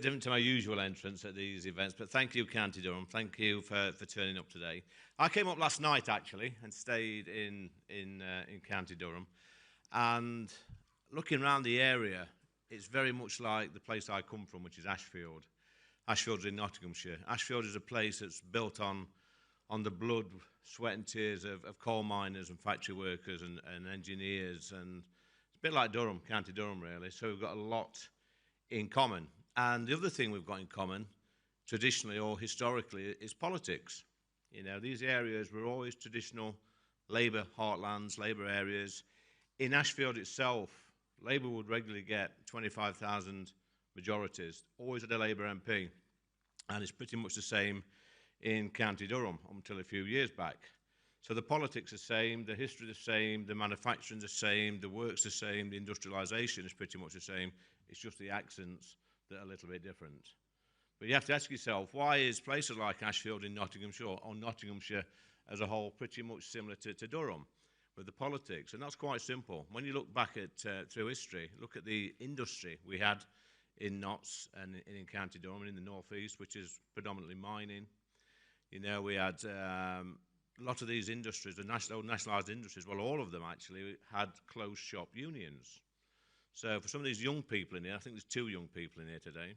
Different to my usual entrance at these events, but thank you, County Durham. Thank you for turning up today. I came up last night, actually, and stayed in County Durham. And looking around the area, it's very much like the place I come from, which is Ashfield. Ashfield's in Nottinghamshire. Ashfield is a place that's built on the blood, sweat and tears of coal miners and factory workers and engineers. And it's a bit like Durham, County Durham, really. So we've got a lot in common. And the other thing we've got in common, traditionally or historically, is politics. You know, these areas were always traditional Labour heartlands, Labour areas. In Ashfield itself, Labour would regularly get 25,000 majorities, always at a Labour MP. And it's pretty much the same in County Durham until a few years back. So the politics are the same, the history is the same, the manufacturing is the same, the work's the same, the industrialisation is pretty much the same. It's just the accents that are a little bit different. But you have to ask yourself, why is places like Ashfield in Nottinghamshire, or Nottinghamshire as a whole, pretty much similar to Durham with the politics? And that's quite simple. When you look back at through history, look at the industry we had in Notts and in County Durham and in the North East, which is predominantly mining. You know, we had a lot of these industries, the nationalised industries, well, all of them actually had closed shop unions. So for some of these young people in here, I think there's 2 young people in here today,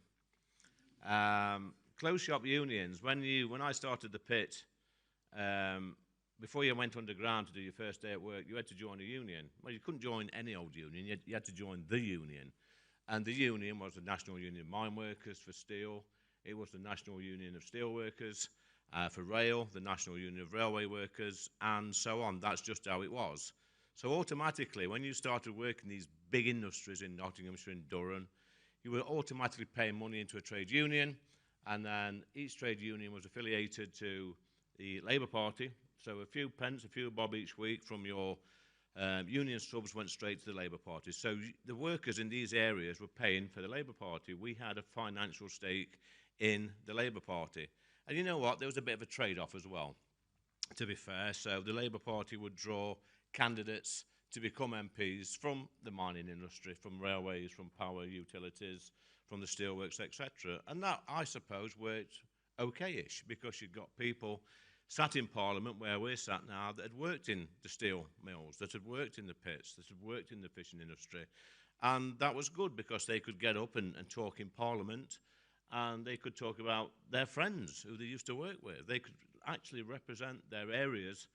closed shop unions, when I started the pit, before you went underground to do your first day at work, you had to join a union. Well, you couldn't join any old union, you had to join the union. And the union was the National Union of Mine Workers for steel, it was the National Union of Steel Workers for rail, the National Union of Railway Workers, and so on. That's just how it was. So automatically, when you started working these big industries in Nottinghamshire and Durham, you were automatically paying money into a trade union, and then each trade union was affiliated to the Labour Party. So a few pence, a few bob each week from your union subs went straight to the Labour Party. So the workers in these areas were paying for the Labour Party. We had a financial stake in the Labour Party. And you know what? There was a bit of a trade-off as well, to be fair. So the Labour Party would draw candidates to become MPs from the mining industry, from railways, from power utilities, from the steelworks, etc. And that, I suppose, worked okay-ish, because you've got people sat in Parliament, where we're sat now, that had worked in the steel mills, that had worked in the pits, that had worked in the fishing industry. And that was good, because they could get up and talk in Parliament, and they could talk about their friends who they used to work with. They could actually represent their areas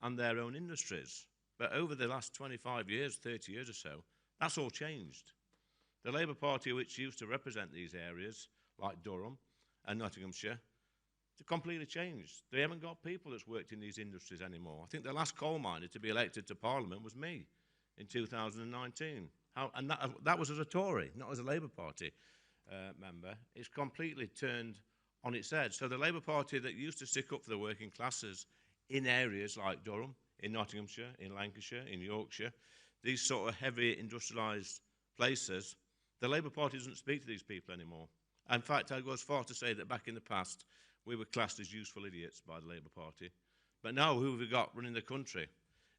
and their own industries. But over the last 25 years, 30 years or so, that's all changed. The Labour Party, which used to represent these areas, like Durham and Nottinghamshire, it's completely changed. They haven't got people that's worked in these industries anymore. I think the last coal miner to be elected to Parliament was me in 2019. And that was as a Tory, not as a Labour Party member. It's completely turned on its head. So the Labour Party that used to stick up for the working classes in areas like Durham, in Nottinghamshire, in Lancashire, in Yorkshire, these sort of heavy industrialised places, the Labour Party doesn't speak to these people anymore. In fact, I go as far to say that back in the past, we were classed as useful idiots by the Labour Party. But now, who have we got running the country?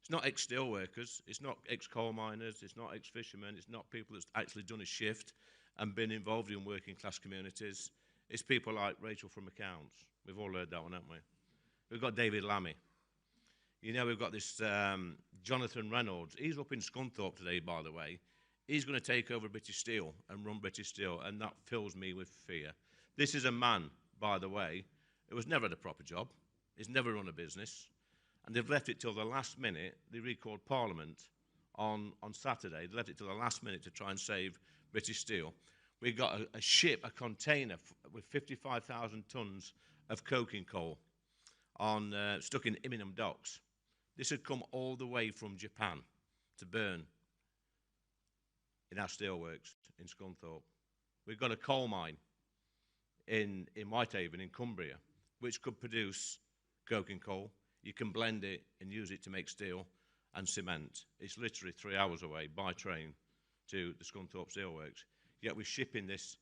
It's not ex-steel workers, it's not ex-coal miners, it's not ex-fishermen, it's not people that's actually done a shift and been involved in working class communities. It's people like Rachel from Accounts. We've all heard that one, haven't we? We've got David Lammy. You know, we've got this Jonathan Reynolds. He's up in Scunthorpe today, by the way. He's going to take over British Steel and run British Steel, and that fills me with fear. This is a man, by the way, who has never had a proper job. He's never run a business. And they've left it till the last minute. They recalled Parliament on Saturday. They left it till the last minute to try and save British Steel. We got a ship, a container with 55,000 tonnes of coking coal stuck in Immingham docks. This had come all the way from Japan to burn in our steelworks in Scunthorpe. We've got a coal mine in Whitehaven in Cumbria, which could produce coking coal. You can blend it and use it to make steel and cement. It's literally 3 hours away by train to the Scunthorpe Steelworks. Yet we're shipping this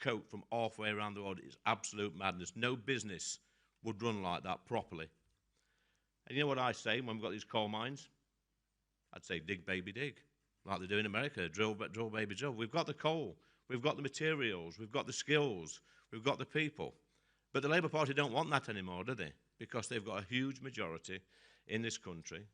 coke from halfway around the world. It's absolute madness. No business would run like that properly. And you know what I say when we've got these coal mines? I'd say dig, baby, dig, like they do in America. Drill, baby, drill. We've got the coal. we've got the materials, we've got the skills, we've got the people. But the Labour Party don't want that anymore, do they? Because they've got a huge majority in this country.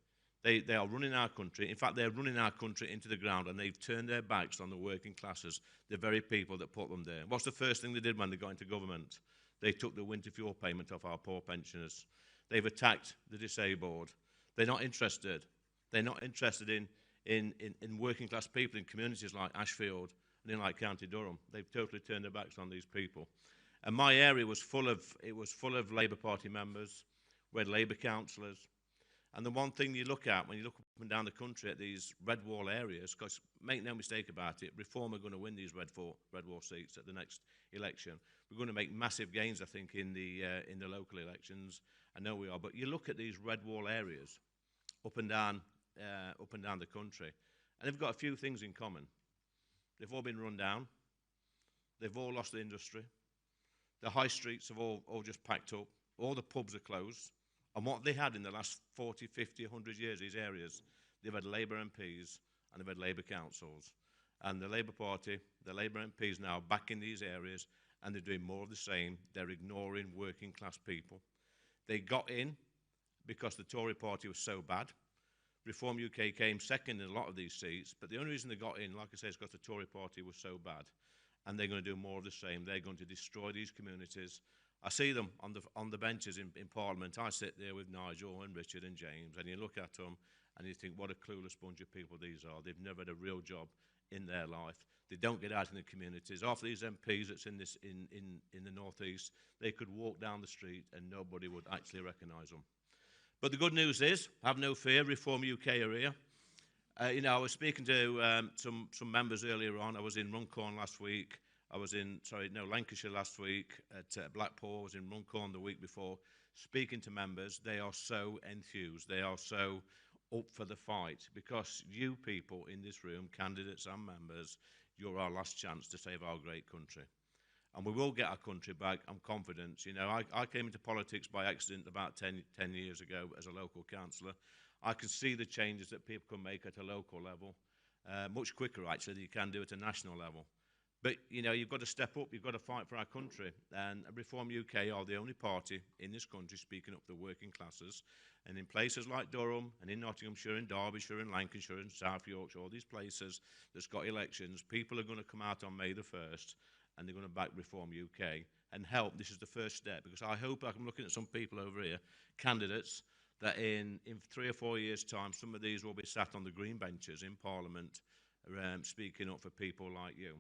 They are running our country. In fact, they're running our country into the ground, and they've turned their backs on the working classes, the very people that put them there. What's the first thing they did when they got into government? They took the winter fuel payment off our poor pensioners. They've attacked the disabled. They're not interested. They're not interested in working class people in communities like Ashfield and in like County Durham. They've totally turned their backs on these people. And my area was full of Labour Party members. We had Labour councillors. And the one thing you look at when you look up and down the country at these red wall areas, because make no mistake about it, Reform are going to win these red wall seats at the next election. We're going to make massive gains, I think, in the local elections. I know we are. But you look at these red wall areas up and down the country, and they've got a few things in common. They've all been run down. They've all lost the industry. The high streets have all just packed up. All the pubs are closed. And what they had in the last 40, 50, 100 years, these areas, they've had Labour MPs and they've had Labour councils. And the Labour Party, the Labour MPs now back in these areas, and they're doing more of the same. They're ignoring working class people. They got in because the Tory party was so bad. Reform UK came second in a lot of these seats, but the only reason they got in, like I say, is because the Tory party was so bad. And they're going to do more of the same. They're going to destroy these communities. I see them on the benches in Parliament. I sit there with Nigel and Richard and James, and you look at them and you think, what a clueless bunch of people these are. They've never had a real job in their life. They don't get out in the communities. Half of these MPs that's in the northeast, they could walk down the street and nobody would actually recognise them. But the good news is, have no fear, Reform UK are here. I was speaking to some members earlier on. I was in Runcorn last week. I was in, Lancashire last week at Blackpool. I was in Runcorn the week before, speaking to members. They are so enthused. They are so up for the fight, because you people in this room, candidates and members, you're our last chance to save our great country. And we will get our country back, I'm confident. I came into politics by accident about 10 years ago as a local councillor. I can see the changes that people can make at a local level, much quicker, actually, than you can do at a national level. But, you've got to step up, you've got to fight for our country. And Reform UK are the only party in this country speaking up for the working classes. And in places like Durham and in Nottinghamshire and Derbyshire and Lancashire and South Yorkshire, all these places that's got elections, people are going to come out on May the 1st and they're going to back Reform UK and help. This is the first step, because I hope, I'm looking at some people over here, candidates, that in 3 or 4 years' time, some of these will be sat on the green benches in Parliament speaking up for people like you.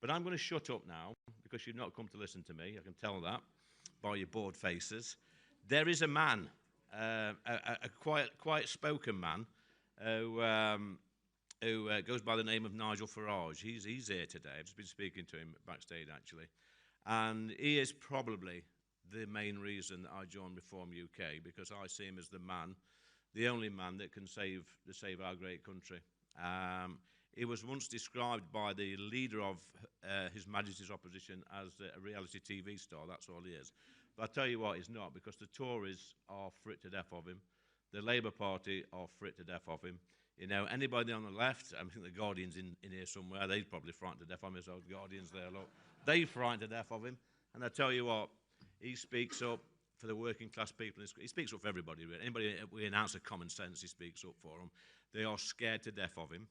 But I'm going to shut up now, because you've not come to listen to me. I can tell that by your bored faces. There is a man, a quiet-spoken man, who goes by the name of Nigel Farage. He's here today. I've just been speaking to him backstage, actually. And he is probably the main reason that I joined Reform UK, because I see him as the man, the only man that can save our great country. He was once described by the leader of His Majesty's opposition as a reality TV star. That's all he is. But I tell you what, he's not, because the Tories are frit to death of him. The Labour Party are frit to death of him. Anybody on the left, I think the Guardian's in here somewhere, they're probably frightened to death of him. There's old Guardians there, look. They're frightened to death of him. And I tell you what, he speaks up for the working class people. He speaks up for everybody, really. Anybody with an ounce of common sense, he speaks up for them. They are scared to death of him.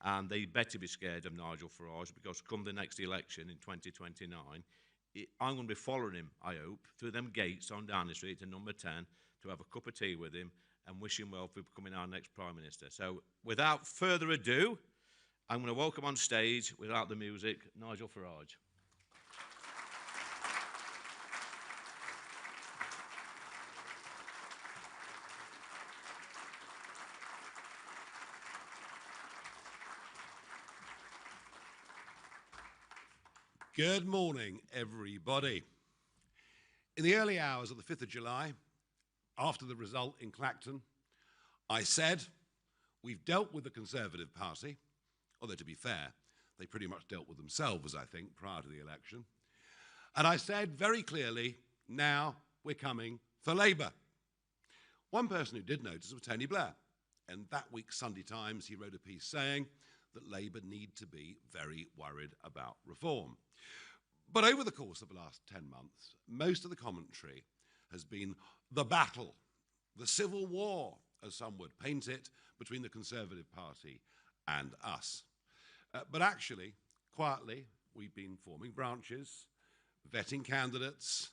And they better be scared of Nigel Farage, because come the next election in 2029, I'm going to be following him, I hope, through them gates on Downing Street to number 10 to have a cup of tea with him and wish him well for becoming our next Prime Minister. So without further ado, I'm going to welcome on stage, without the music, Nigel Farage. Good morning, everybody. In the early hours of the 5th of July, after the result in Clacton, I said, we've dealt with the Conservative Party, although to be fair, they pretty much dealt with themselves, I think, prior to the election. And I said very clearly, now we're coming for Labour. One person who did notice was Tony Blair. And that week's Sunday Times, he wrote a piece saying, that Labour need to be very worried about reform. But over the course of the last 10 months, most of the commentary has been the battle, the civil war, as some would paint it, between the Conservative Party and us. But actually, quietly, we've been forming branches, vetting candidates,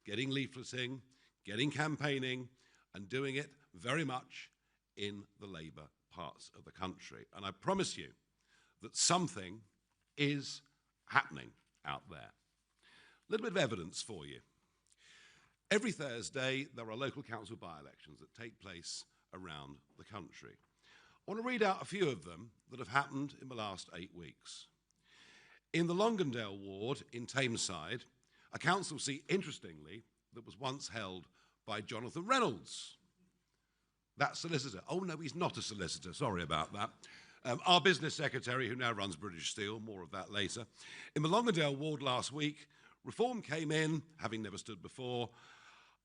getting leafleting, getting campaigning, and doing it very much in the Labour parts of the country. And I promise you that something is happening out there. A little bit of evidence for you. Every Thursday, there are local council by-elections that take place around the country. I want to read out a few of them that have happened in the last 8 weeks. In the Longondale ward in Tameside, a council seat, interestingly, that was once held by Jonathan Reynolds, that solicitor. Oh, no, he's not a solicitor. Sorry about that. Our business secretary, who now runs British Steel, more of that later. In the Longondale ward last week, Reform came in, having never stood before,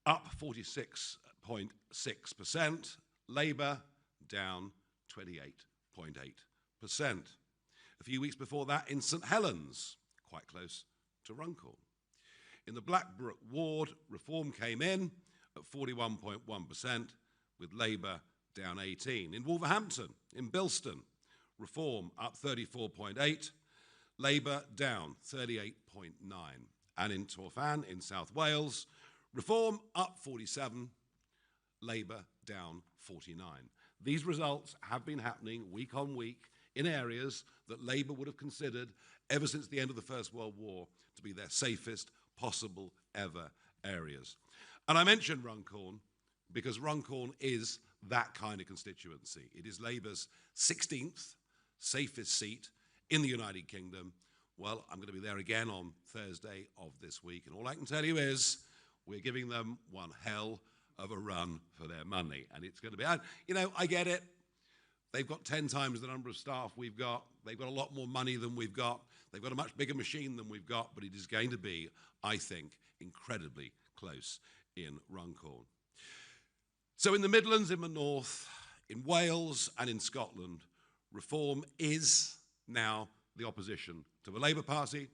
up 46.6%, Labour down 28.8%. A few weeks before that, in St Helens, quite close to Runcorn. In the Blackbrook ward, Reform came in at 41.1%, with Labour down 18. In Wolverhampton, in Bilston, Reform up 34.8, Labour down 38.9. And in Torfan, in South Wales, Reform up 47, Labour down 49. These results have been happening week on week in areas that Labour would have considered ever since the end of the First World War to be their safest possible ever areas. And I mentioned Runcorn because Runcorn is that kind of constituency. It is Labour's 16th safest seat in the United Kingdom. Well, I'm going to be there again on Thursday of this week, and all I can tell you is we're giving them one hell of a run for their money, and it's going to be, you know, I get it. They've got 10 times the number of staff we've got. They've got a lot more money than we've got. They've got a much bigger machine than we've got, but it is going to be, I think, incredibly close in Runcorn. So in the Midlands, in the North, in Wales and in Scotland, Reform is now the opposition to the Labour Party,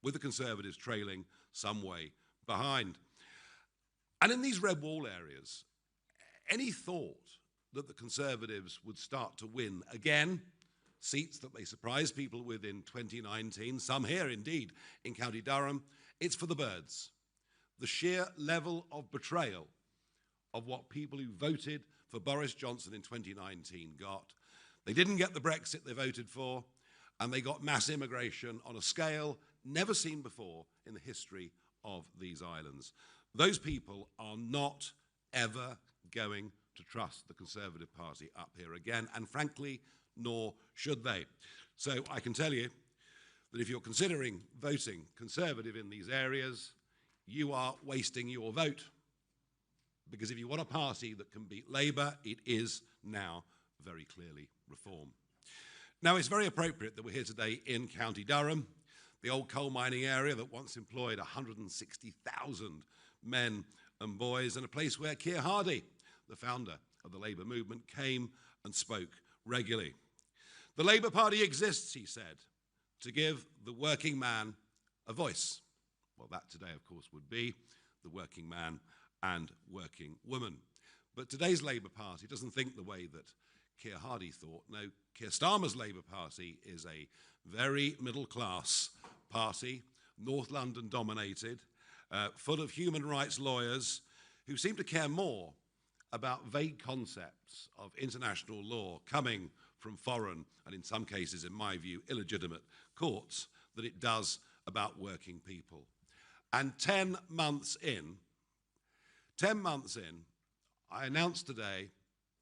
with the Conservatives trailing some way behind. And in these red wall areas, any thought that the Conservatives would start to win again, seats that they surprised people with in 2019, some here indeed in County Durham, it's for the birds. The sheer level of betrayal of what people who voted for Boris Johnson in 2019 got. They didn't get the Brexit they voted for, and they got mass immigration on a scale never seen before in the history of these islands. Those people are not ever going to trust the Conservative Party up here again, and frankly, nor should they. So I can tell you that if you're considering voting Conservative in these areas, you are wasting your vote. Because if you want a party that can beat Labour, it is now very clearly Reform. Now, it's very appropriate that we're here today in County Durham, the old coal mining area that once employed 160,000 men and boys, and a place where Keir Hardie, the founder of the Labour movement, came and spoke regularly. The Labour Party exists, he said, to give the working man a voice. Well, that today, of course, would be the working man and working woman. But today's Labour Party doesn't think the way that Keir Hardie thought. No, Keir Starmer's Labour Party is a very middle-class party, North London dominated, full of human rights lawyers who seem to care more about vague concepts of international law coming from foreign, and in some cases, in my view, illegitimate courts, than it does about working people. And 10 months in, I announced today,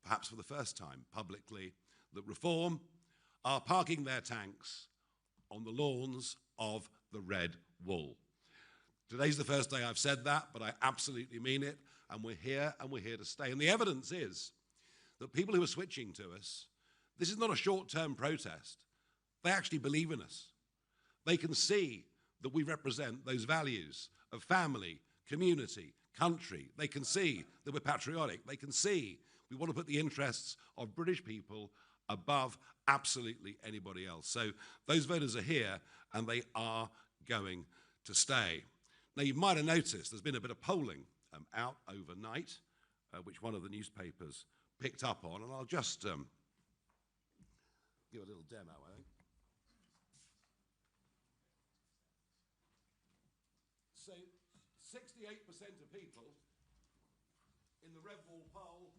perhaps for the first time publicly, that Reform are parking their tanks on the lawns of the Red Wall. Today's the first day I've said that, but I absolutely mean it, and we're here to stay. And the evidence is that people who are switching to us, this is not a short-term protest. They actually believe in us. They can see that we represent those values of family, community, country. They can see that we're patriotic. They can see we want to put the interests of British people above absolutely anybody else. So those voters are here, and they are going to stay. Now, you might have noticed there's been a bit of polling out overnight, which one of the newspapers picked up on, and I'll just give a little demo, I think. So 68% of people in the Red Wall poll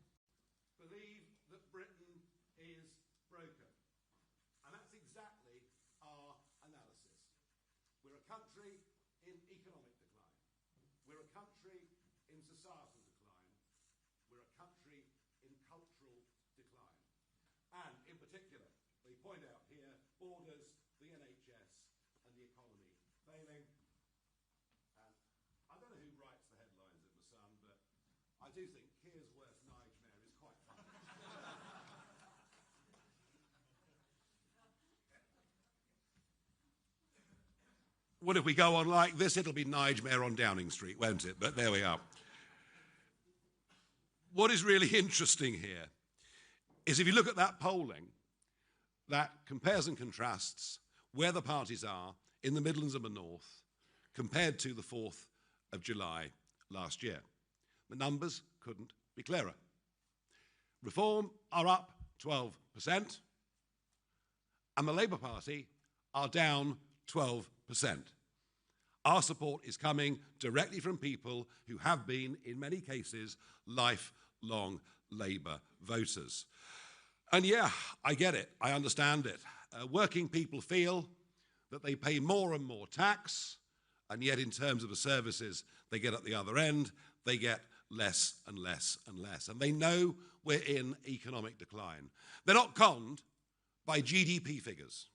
believe that Britain is broken. And that's exactly our analysis. We're a country in economic decline. We're a country in societal decline. We're a country in cultural decline. And in particular, they point out here, borders, the NHS, and the economy failing. And I don't know who writes the headlines in The Sun, but I do think Keir's worst nightmare is quite funny. Well, if we go on like this, it'll be Nigel on Downing Street, won't it? But there we are. What is really interesting here is if you look at that polling, that compares and contrasts where the parties are in the Midlands and the North compared to the 4th of July last year. The numbers couldn't be clearer. Reform are up 12%, and the Labour Party are down 12%. Our support is coming directly from people who have been, in many cases, lifelong Labour voters. And yeah, I get it, I understand it. Working people feel that they pay more and more tax, and yet in terms of the services they get at the other end, they get less and less and less. And they know we're in economic decline. They're not conned by GDP figures.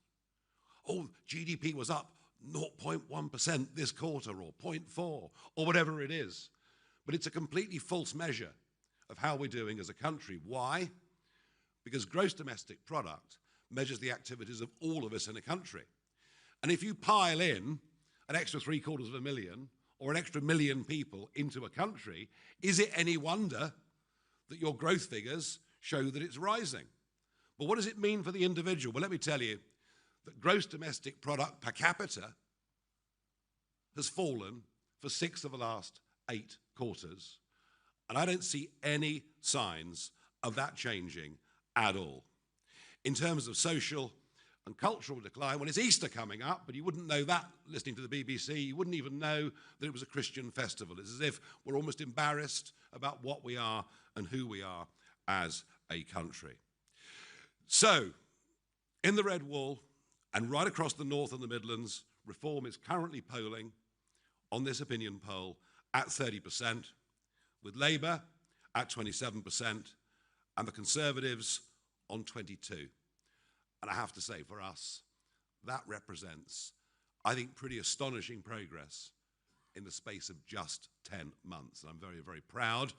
Oh, GDP was up 0.1% this quarter, or 0.4, or whatever it is. But it's a completely false measure of how we're doing as a country. Why? Because gross domestic product measures the activities of all of us in a country. And if you pile in an extra 750,000 or an extra million people into a country, is it any wonder that your growth figures show that it's rising? But what does it mean for the individual? Well, let me tell you that gross domestic product per capita has fallen for 6 of the last 8 quarters. And I don't see any signs of that changing at all. In terms of social and cultural decline, well, it's Easter coming up, but you wouldn't know that listening to the BBC. You wouldn't even know that it was a Christian festival. It's as if we're almost embarrassed about what we are and who we are as a country. So, in the Red Wall and right across the North and the Midlands, Reform is currently polling on this opinion poll at 30%, with Labour at 27%, and the Conservatives on 22%. And I have to say, for us, that represents, I think, pretty astonishing progress in the space of just 10 months. And I'm very, very proud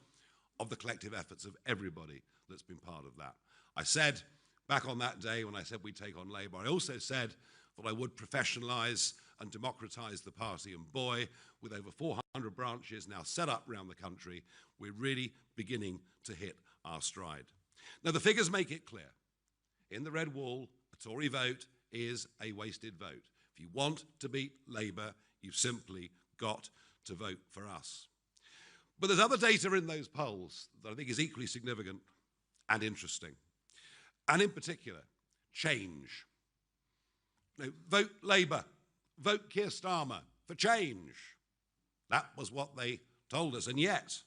of the collective efforts of everybody that's been part of that. I said back on that day when I said we'd take on Labour, I also said that I would professionalise and democratise the party. And boy, with over 400 branches now set up around the country, we're really beginning to hit our stride. Now, the figures make it clear. In the Red Wall, a Tory vote is a wasted vote. If you want to beat Labour, you've simply got to vote for us. But there's other data in those polls that I think is equally significant and interesting. And in particular, change. Now, vote Labour, vote Keir Starmer for change. That was what they told us. And yet,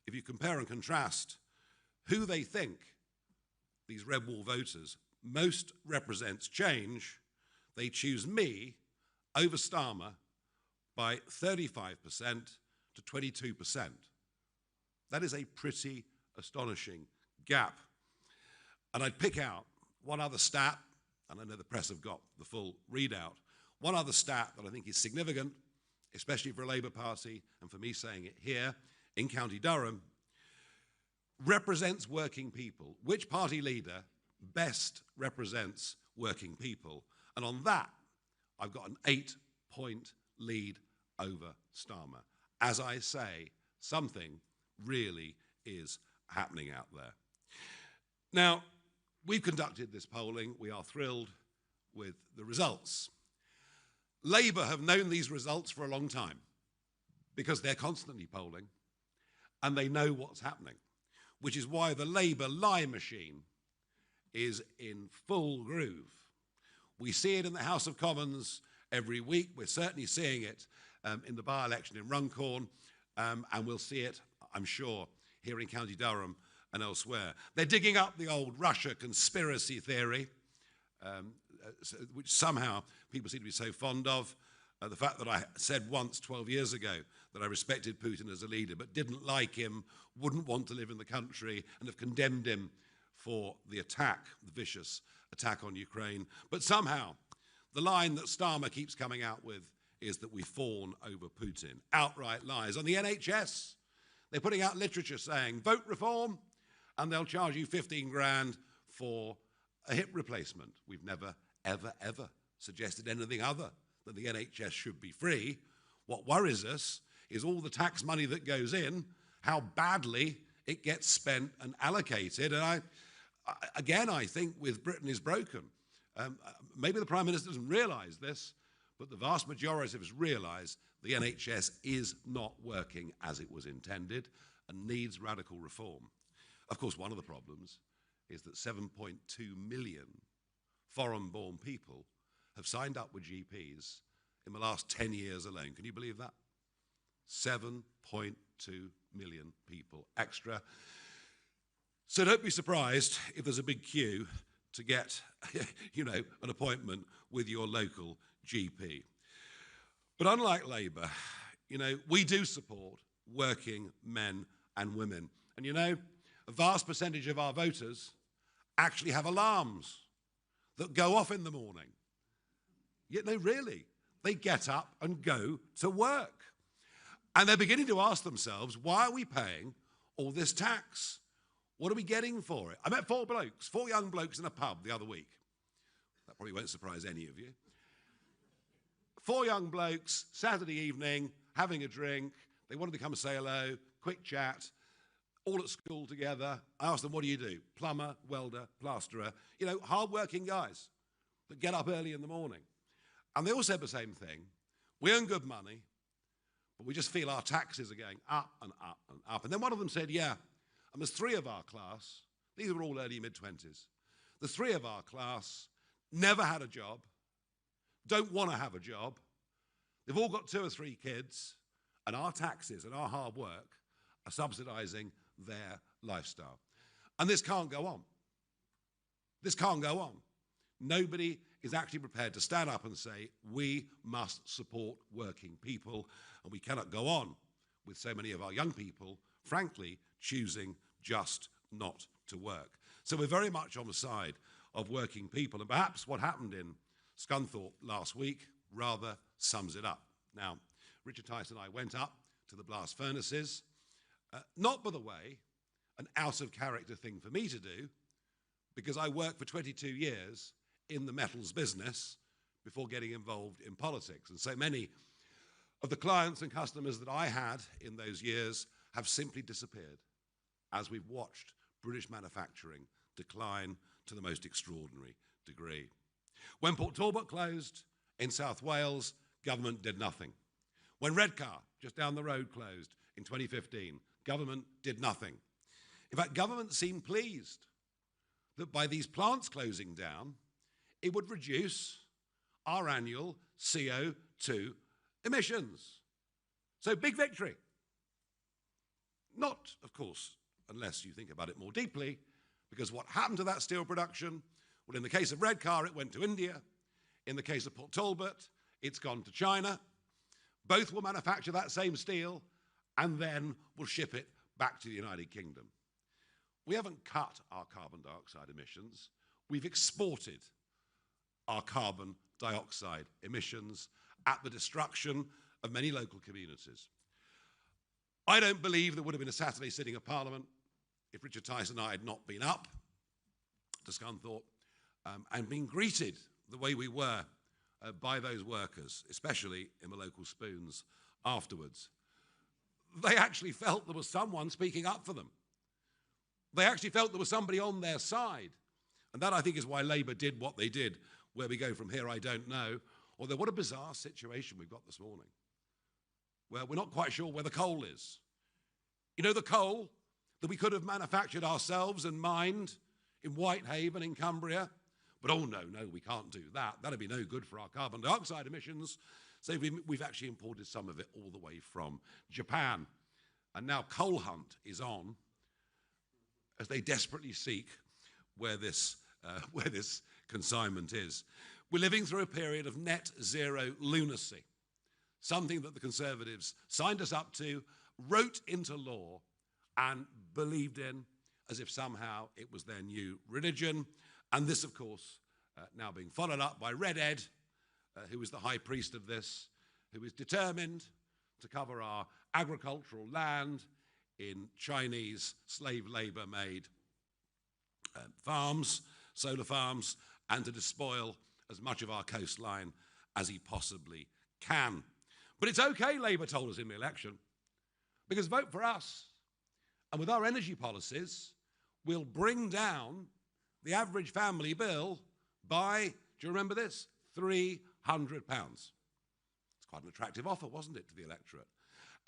if you compare and contrast who they think, these Red Wall voters, most represents change, they choose me over Starmer by 35% to 22%. That is a pretty astonishing gap. And I'd pick out one other stat, and I know the press have got the full readout, one other stat that I think is significant, especially for a Labour Party, and for me saying it here, in County Durham, represents working people. Which party leader best represents working people? And on that, I've got an 8-point lead over Starmer. As I say, something really is happening out there. Now, we've conducted this polling. We are thrilled with the results. Labour have known these results for a long time because they're constantly polling and they know what's happening, which is why the Labour lie machine is in full groove. We see it in the House of Commons every week. We're certainly seeing it in the by-election in Runcorn, and we'll see it, I'm sure, here in County Durham and elsewhere. They're digging up the old Russia conspiracy theory, which somehow people seem to be so fond of. The fact that I said once 12 years ago that I respected Putin as a leader but didn't like him, wouldn't want to live in the country, and have condemned him for the attack, the vicious attack on Ukraine. But somehow, the line that Starmer keeps coming out with is that we fawn over Putin. Outright lies. On the NHS, they're putting out literature saying, vote reform, and they'll charge you 15 grand for a hip replacement. We've never, ever, ever suggested anything other than the NHS should be free. What worries us is all the tax money that goes in, how badly it gets spent and allocated. And I think with Britain is broken. Maybe the Prime Minister doesn't realise this, but the vast majority of us realise the NHS is not working as it was intended and needs radical reform. Of course, one of the problems is that 7.2 million foreign-born people have signed up with GPs in the last 10 years alone. Can you believe that? 7.2 million people extra. So don't be surprised if there's a big queue to get, an appointment with your local GP. But unlike Labour, we do support working men and women. And a vast percentage of our voters actually have alarms that go off in the morning. Yet, no, really, they get up and go to work. And they're beginning to ask themselves, why are we paying all this tax? What are we getting for it? I met four young blokes in a pub the other week. That probably won't surprise any of you. Four young blokes, Saturday evening, having a drink. They wanted to come say hello, quick chat, all at school together. I asked them, what do you do? Plumber, welder, plasterer. Hard-working guys that get up early in the morning. And they all said the same thing. We earn good money, but we just feel our taxes are going up and up and up. And then one of them said, yeah, and there's three of our class, these were all early mid-20s, the three of our class never had a job, don't want to have a job, they've all got 2 or 3 kids, and our taxes and our hard work are subsidising their lifestyle. And this can't go on. This can't go on. Nobody is actually prepared to stand up and say, we must support working people, and we cannot go on with so many of our young people, frankly, choosing just not to work. So we're very much on the side of working people, and perhaps what happened in Scunthorpe last week rather sums it up. Now, Richard Tyson and I went up to the blast furnaces, not, by the way, an out-of-character thing for me to do, because I worked for 22 years in the metals business before getting involved in politics. And so many of the clients and customers that I had in those years have simply disappeared as we've watched British manufacturing decline to the most extraordinary degree. When Port Talbot closed in South Wales, government did nothing. When Redcar, just down the road, closed in 2015, government did nothing. In fact, government seemed pleased that by these plants closing down, it would reduce our annual CO2 emissions. So big victory. Not, of course, unless you think about it more deeply, because what happened to that steel production? Well, in the case of Redcar, it went to India. In the case of Port Talbot, it's gone to China. Both will manufacture that same steel and then will ship it back to the United Kingdom. We haven't cut our carbon dioxide emissions. We've exported our carbon dioxide emissions at the destruction of many local communities. I don't believe there would have been a Saturday sitting of Parliament if Richard Tyson and I had not been up to Scunthorpe and been greeted the way we were by those workers, especially in the local spoons afterwards. They actually felt there was someone speaking up for them. They actually felt there was somebody on their side. And that, I think, is why Labour did what they did. Where we go from here, I don't know. Although, what a bizarre situation we've got this morning, where we're not quite sure where the coal is. You know, the coal that we could have manufactured ourselves and mined in Whitehaven, in Cumbria? But oh no, we can't do that. That'd be no good for our carbon dioxide emissions. So we've actually imported some of it all the way from Japan. And now Coal Hunt is on as they desperately seek where this consignment is. We're living through a period of net zero lunacy, something that the Conservatives signed us up to, wrote into law, and believed in as if somehow it was their new religion. And this, of course, now being followed up by Red Ed, who is the high priest of this, who is determined to cover our agricultural land in Chinese slave labor-made farms, solar farms, and to despoil as much of our coastline as he possibly can. But it's okay, Labour told us in the election, because vote for us, and with our energy policies, we'll bring down the average family bill by, do you remember this? £300. It's quite an attractive offer, wasn't it, to the electorate?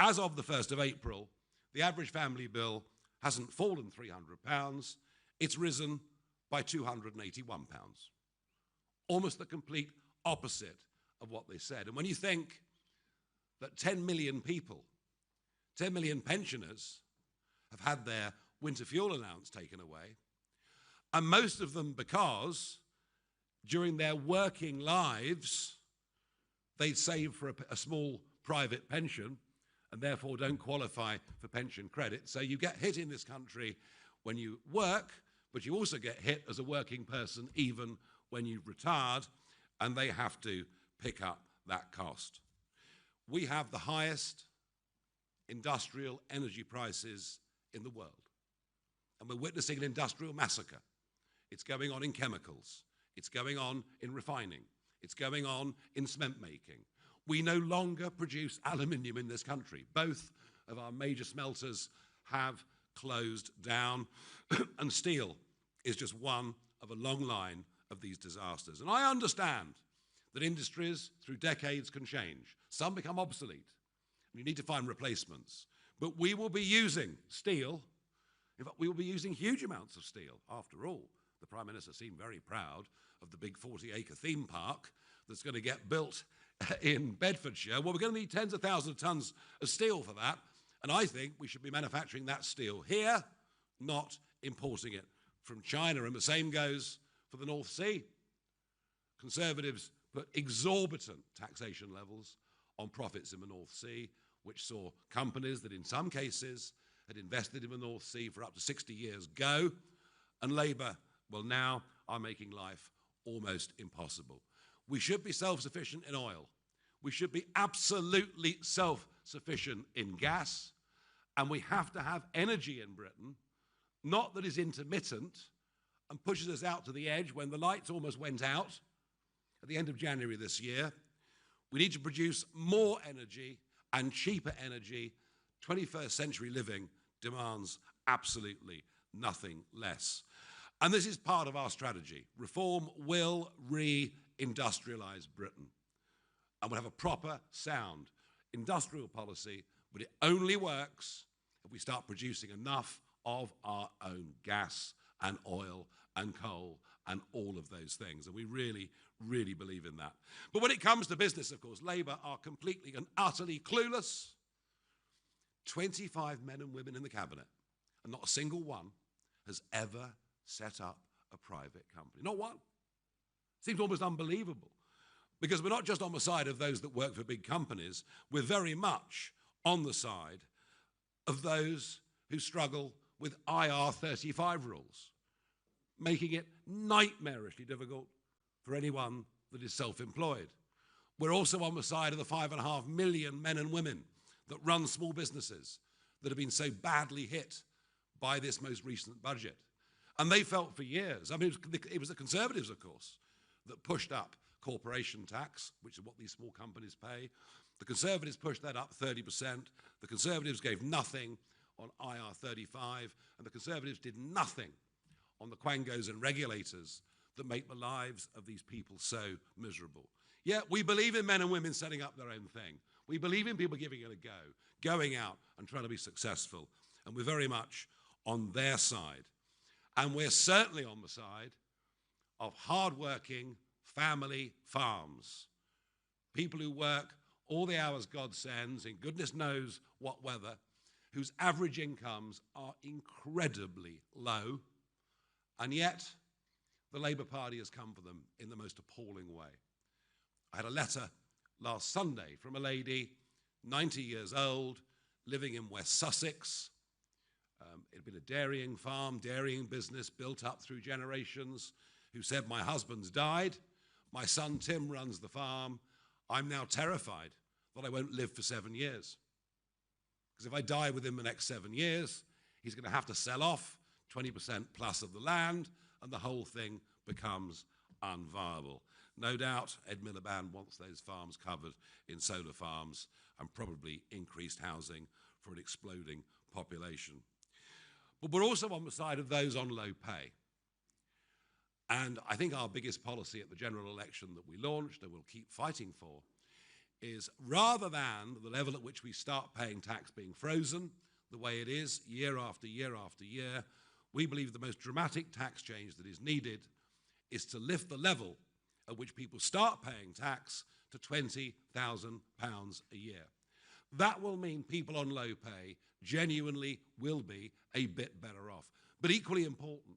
As of the 1st of April, the average family bill hasn't fallen £300, it's risen by £281. Almost the complete opposite of what they said. And when you think that 10 million people, 10 million pensioners have had their winter fuel allowance taken away, and most of them because during their working lives they'd saved for a small private pension and therefore don't qualify for pension credit. So you get hit in this country when you work, but you also get hit as a working person even when you've retired, and they have to pick up that cost. We have the highest industrial energy prices in the world, and we're witnessing an industrial massacre. It's going on in chemicals, it's going on in refining, it's going on in cement making. We no longer produce aluminium in this country. Both of our major smelters have closed down, and steel is just one of a long line of these disasters. And I understand that industries through decades can change. Some become obsolete, and you need to find replacements. But we will be using steel. In fact, we will be using huge amounts of steel. After all, the Prime Minister seemed very proud of the big 40-acre theme park that's going to get built in Bedfordshire. Well, we're going to need tens of thousands of tons of steel for that, and I think we should be manufacturing that steel here, not importing it from China. And the same goes for the North Sea. Conservatives put exorbitant taxation levels on profits in the North Sea, which saw companies that in some cases had invested in the North Sea for up to 60 years go, and Labour, well, now are making life almost impossible. We should be self-sufficient in oil. We should be absolutely self-sufficient in gas, and we have to have energy in Britain, not that is intermittent and pushes us out to the edge when the lights almost went out at the end of January this year. We need to produce more energy and cheaper energy. 21st century living demands absolutely nothing less. And this is part of our strategy. Reform will re-industrialize Britain. And we'll have a proper, sound industrial policy, but it only works if we start producing enough of our own gas and oil and coal and all of those things. And we really, really believe in that. But when it comes to business, of course, Labour are completely and utterly clueless. 25 men and women in the cabinet, and not a single one has ever set up a private company. Not one. Seems almost unbelievable, because we're not just on the side of those that work for big companies, we're very much on the side of those who struggle with IR35 rules, making it nightmarishly difficult for anyone that is self-employed. We're also on the side of the 5.5 million men and women that run small businesses that have been so badly hit by this most recent budget. And they felt for years, I mean, it was the Conservatives, of course, that pushed up corporation tax, which is what these small companies pay. The Conservatives pushed that up 30%. The Conservatives gave nothing on IR35, and the Conservatives did nothing on the quangos and regulators that make the lives of these people so miserable. Yeah, we believe in men and women setting up their own thing. We believe in people giving it a go, going out and trying to be successful. And we're very much on their side. And we're certainly on the side of hard-working family farms. People who work all the hours God sends in goodness knows what weather, whose average incomes are incredibly low, and yet the Labour Party has come for them in the most appalling way. I had a letter last Sunday from a lady, 90 years old, living in West Sussex. It had been a dairying farm, dairying business built up through generations, who said, my husband's died, my son Tim runs the farm, I'm now terrified that I won't live for 7 years. Because if I die within the next 7 years, he's going to have to sell off 20% plus of the land, and the whole thing becomes unviable. No doubt Ed Miliband wants those farms covered in solar farms and probably increased housing for an exploding population. But we're also on the side of those on low pay. And I think our biggest policy at the general election that we launched and we'll keep fighting for is, rather than the level at which we start paying tax being frozen, the way it is year after year after year, we believe the most dramatic tax change that is needed is to lift the level at which people start paying tax to £20,000 a year. That will mean people on low pay genuinely will be a bit better off. But equally important,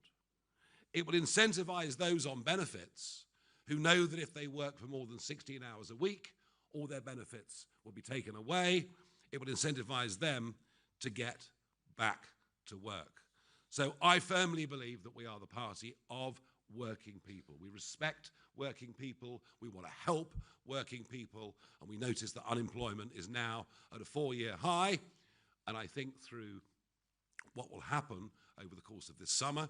it will incentivize those on benefits who know that if they work for more than 16 hours a week, all their benefits will be taken away. It will incentivize them to get back to work. So I firmly believe that we are the party of working people. We respect working people, we want to help working people, and we notice that unemployment is now at a 4-year high. And I think through what will happen over the course of this summer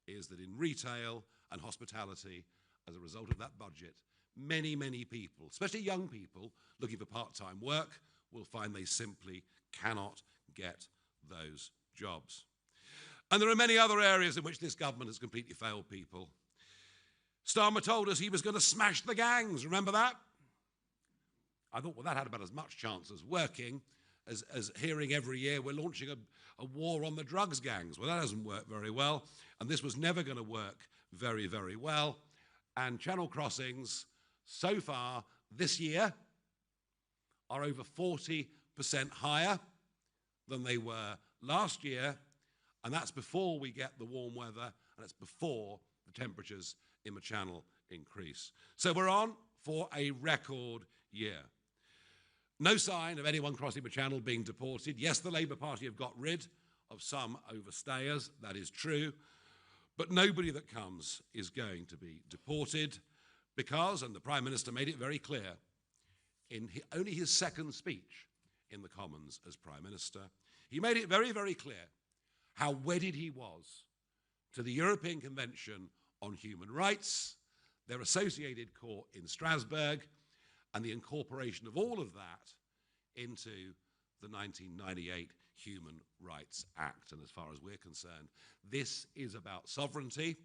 is that in retail and hospitality, as a result of that budget, many, many people, especially young people looking for part-time work, will find they simply cannot get those jobs. And there are many other areas in which this government has completely failed people. Starmer told us he was going to smash the gangs. Remember that? I thought, well, that had about as much chance as working as hearing every year we're launching a war on the drugs gangs. Well, that hasn't worked very well, and this was never going to work very, very well. And channel crossings, so far this year, are over 40% higher than they were last year, and that's before we get the warm weather, and it's before the temperatures in the channel increase. So we're on for a record year. No sign of anyone crossing the channel being deported. Yes, the Labour Party have got rid of some overstayers, that is true, but nobody that comes is going to be deported because, and the Prime Minister made it very clear in only his second speech in the Commons as Prime Minister, he made it very, very clear how wedded he was to the European Convention on Human Rights, their associated court in Strasbourg, and the incorporation of all of that into the 1998 Human Rights Act. And as far as we're concerned, this is about sovereignty,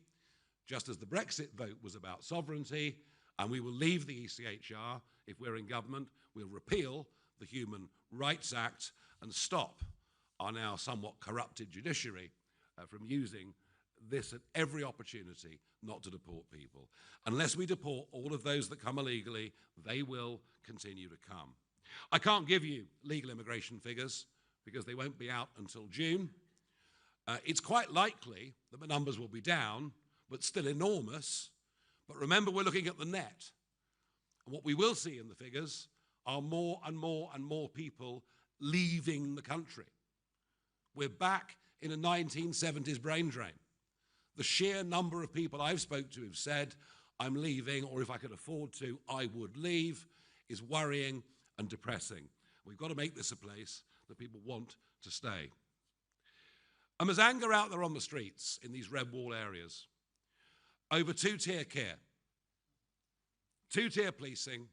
just as the Brexit vote was about sovereignty, and we will leave the ECHR if we're in government. We'll repeal the Human Rights Act and stop our now somewhat corrupted judiciary from using this at every opportunity not to deport people. Unless we deport all of those that come illegally, they will continue to come. I can't give you legal immigration figures because they won't be out until June. It's quite likely that the numbers will be down, but still enormous. But remember, we're looking at the net. And what we will see in the figures are more and more and more people leaving the country. We're back in a 1970s brain drain. The sheer number of people I've spoken to who've said, I'm leaving, or if I could afford to, I would leave, is worrying and depressing. We've got to make this a place that people want to stay. And there's anger out there on the streets in these red wall areas over two-tier care, two-tier policing,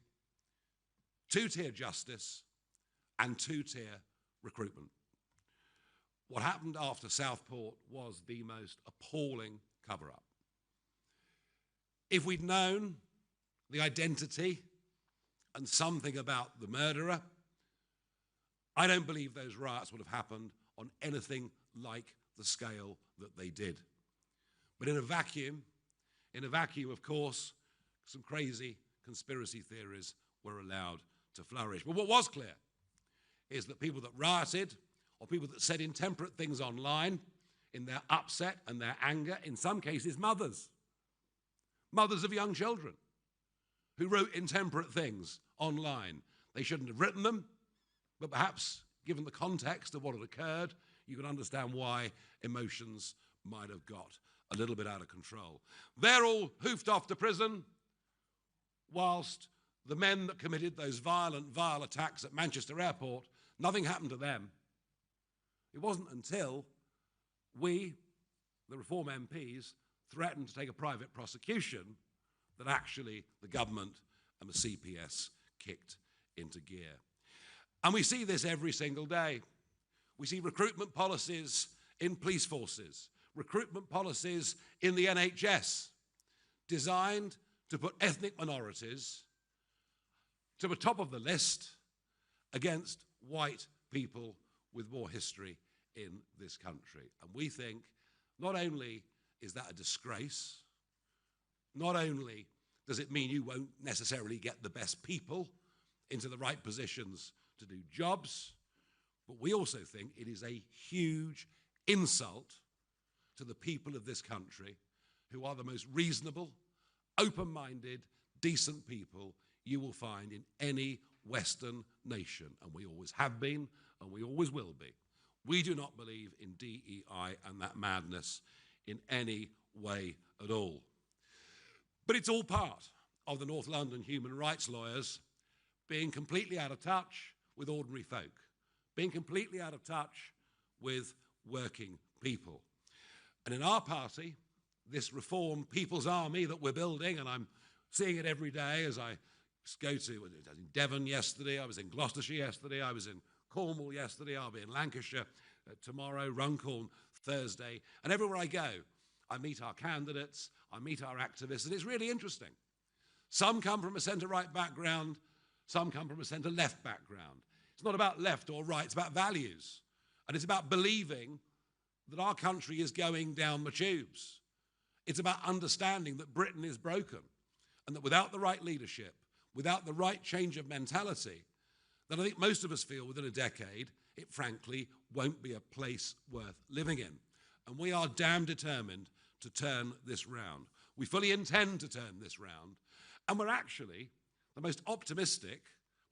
two-tier justice, and two-tier recruitment. What happened after Southport was the most appalling cover-up. If we'd known the identity and something about the murderer, I don't believe those riots would have happened on anything like the scale that they did. But in a vacuum, of course, some crazy conspiracy theories were allowed to flourish. But what was clear is that people that rioted, or people that said intemperate things online in their upset and their anger, in some cases mothers of young children who wrote intemperate things online. They shouldn't have written them, but perhaps given the context of what had occurred, you can understand why emotions might have got a little bit out of control. They're all hoofed off to prison, whilst the men that committed those vile attacks at Manchester Airport, nothing happened to them. It wasn't until we, the Reform MPs, threatened to take a private prosecution that actually the government and the CPS kicked into gear. And we see this every single day. We see recruitment policies in police forces, recruitment policies in the NHS, designed to put ethnic minorities to the top of the list against white people with more history in this country. And we think not only is that a disgrace, not only does it mean you won't necessarily get the best people into the right positions to do jobs, but we also think it is a huge insult to the people of this country, who are the most reasonable, open-minded, decent people you will find in any Western nation. And we always have been, and we always will be. We do not believe in DEI and that madness in any way at all. But it's all part of the North London human rights lawyers being completely out of touch with ordinary folk, being completely out of touch with working people. And in our party, this Reform People's Army that we're building, and I'm seeing it every day as I go to, I was in Devon yesterday, I was in Gloucestershire yesterday, I was in Cornwall yesterday, I'll be in Lancashire tomorrow, Runcorn Thursday, and everywhere I go, I meet our candidates, I meet our activists, and it's really interesting. Some come from a centre-right background, some come from a centre-left background. It's not about left or right, it's about values. And it's about believing that our country is going down the tubes. It's about understanding that Britain is broken, and that without the right leadership, without the right change of mentality, that I think most of us feel within a decade, it frankly won't be a place worth living in. And we are damn determined to turn this round. We fully intend to turn this round, and we're actually the most optimistic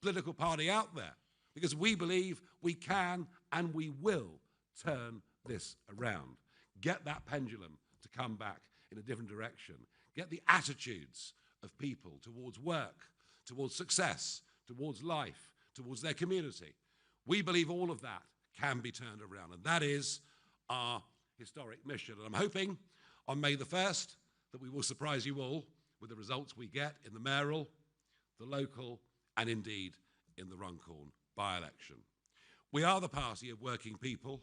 political party out there, because we believe we can and we will turn this around. Get that pendulum to come back in a different direction. Get the attitudes of people towards work, towards success, towards life, towards their community. We believe all of that can be turned around, and that is our historic mission. And I'm hoping on May the 1st that we will surprise you all with the results we get in the mayoral, the local, and indeed in the Runcorn by-election. We are the party of working people,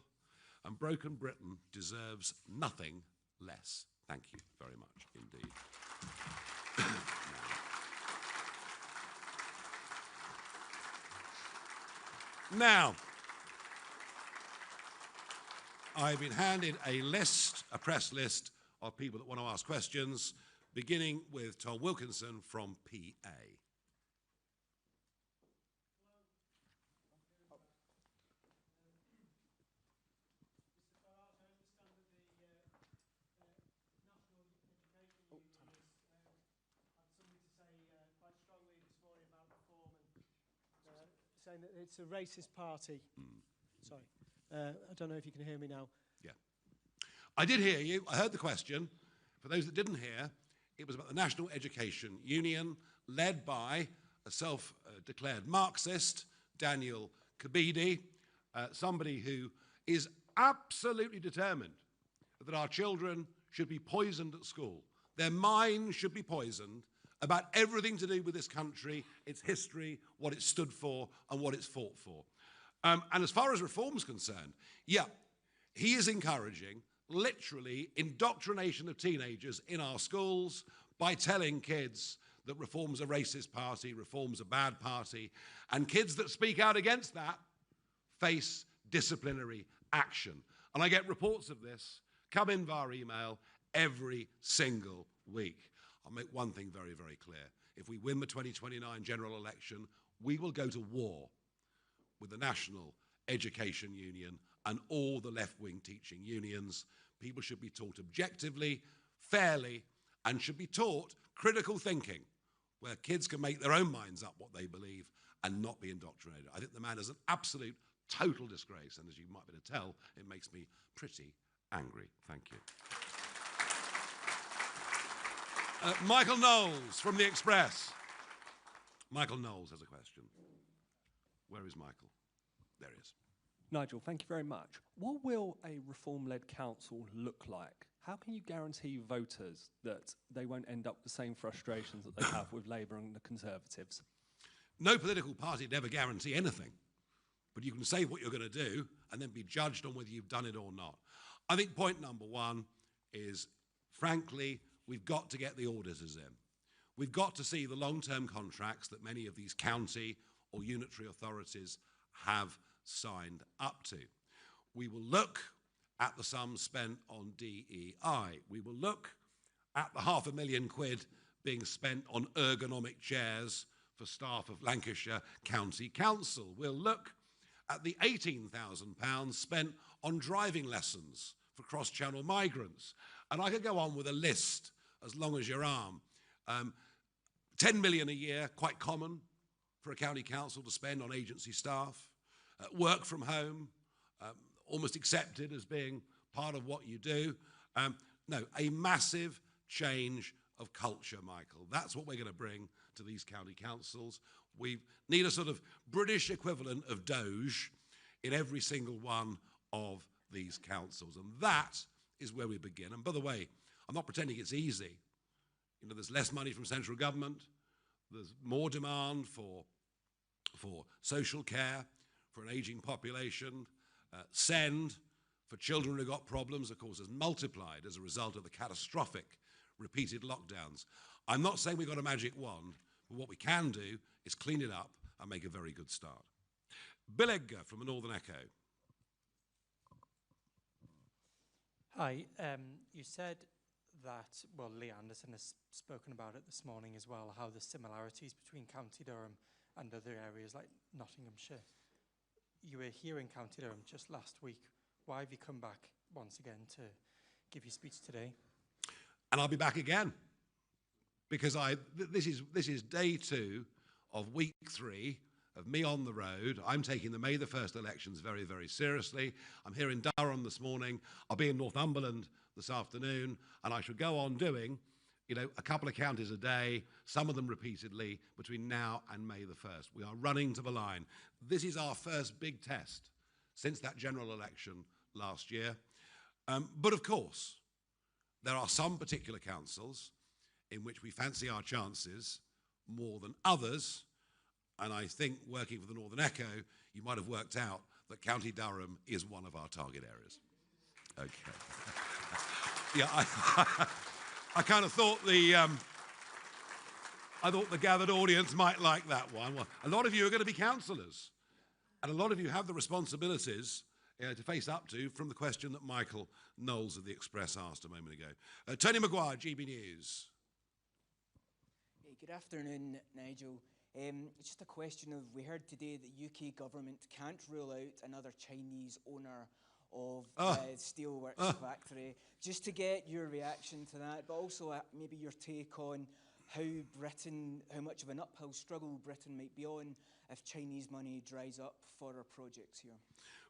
and broken Britain deserves nothing less. Thank you very much indeed. Now, I've been handed a list, a press list of people that want to ask questions, beginning with Tom Wilkinson from PA. Saying that it's a racist party. Sorry. I don't know if you can hear me now. Yeah. I did hear you. I heard the question. For those that didn't hear, it was about the National Education Union, led by a self-declared Marxist, Daniel Kabidi, somebody who is absolutely determined that our children should be poisoned at school. Their minds should be poisoned about everything to do with this country, its history, what it stood for, and what it's fought for. And as far as reform's concerned, yeah, he is encouraging literally indoctrination of teenagers in our schools by telling kids that Reform's a racist party, Reform's a bad party, and kids that speak out against that face disciplinary action. And I get reports of this come in via email every single week. I'll make one thing very, very clear. If we win the 2029 general election, we will go to war with the National Education Union and all the left-wing teaching unions. People should be taught objectively, fairly, and should be taught critical thinking, where kids can make their own minds up what they believe and not be indoctrinated. I think the man is an absolute, total disgrace, and as you might be able to tell, it makes me pretty angry. Thank you. Michael Knowles from The Express. Michael Knowles has a question. Where is Michael? There he is. Nigel, thank you very much. What will a reform-led council look like? How can you guarantee voters that they won't end up with the same frustrations that they have with Labour and the Conservatives? No political party would ever guarantee anything, but you can say what you're going to do and then be judged on whether you've done it or not. I think point number one is, frankly, we've got to get the auditors in. We've got to see the long-term contracts that many of these county or unitary authorities have signed up to. We will look at the sums spent on DEI. We will look at the £500,000 being spent on ergonomic chairs for staff of Lancashire County Council. We'll look at the £18,000 spent on driving lessons for cross-channel migrants. And I could go on with a list as long as your arm. 10 million a year, quite common for a county council to spend on agency staff. Work from home, almost accepted as being part of what you do. No, a massive change of culture, Michael. That's what we're going to bring to these county councils. We need a sort of British equivalent of Doge in every single one of these councils. And that is where we begin. And by the way, I'm not pretending it's easy. You know, there's less money from central government. There's more demand for social care, for an aging population. SEND for children who've got problems, of course, has multiplied as a result of the catastrophic repeated lockdowns. I'm not saying we've got a magic wand, but what we can do is clean it up and make a very good start. Bill Edgar from the Northern Echo. Hi, you said that, well, Lee Anderson has spoken about it this morning as well, how the similarities between County Durham and other areas like Nottinghamshire. You were here in County Durham just last week. Why have you come back once again to give your speech today? And I'll be back again, because this is day 2 of week 3 of me on the road. I'm taking the May the 1st elections very, very seriously. I'm here in Durham this morning. I'll be in Northumberland this afternoon, and I shall go on doing, you know, a couple of counties a day, some of them repeatedly, between now and May the 1st. We are running to the line. This is our first big test since that general election last year. But of course, there are some particular councils in which we fancy our chances more than others. And I think, working for the Northern Echo, you might have worked out that County Durham is one of our target areas. Okay. Yeah, I kind of thought the gathered audience might like that one. Well, a lot of you are going to be councillors, and a lot of you have the responsibilities to face up to from the question that Michael Knowles of The Express asked a moment ago. Tony Maguire, GB News. Hey, good afternoon, Nigel. Just a question of, we heard today that UK government can't rule out another Chinese owner of the steelworks factory. Just to get your reaction to that, but also maybe your take on how much of an uphill struggle Britain might be on if Chinese money dries up for our projects here.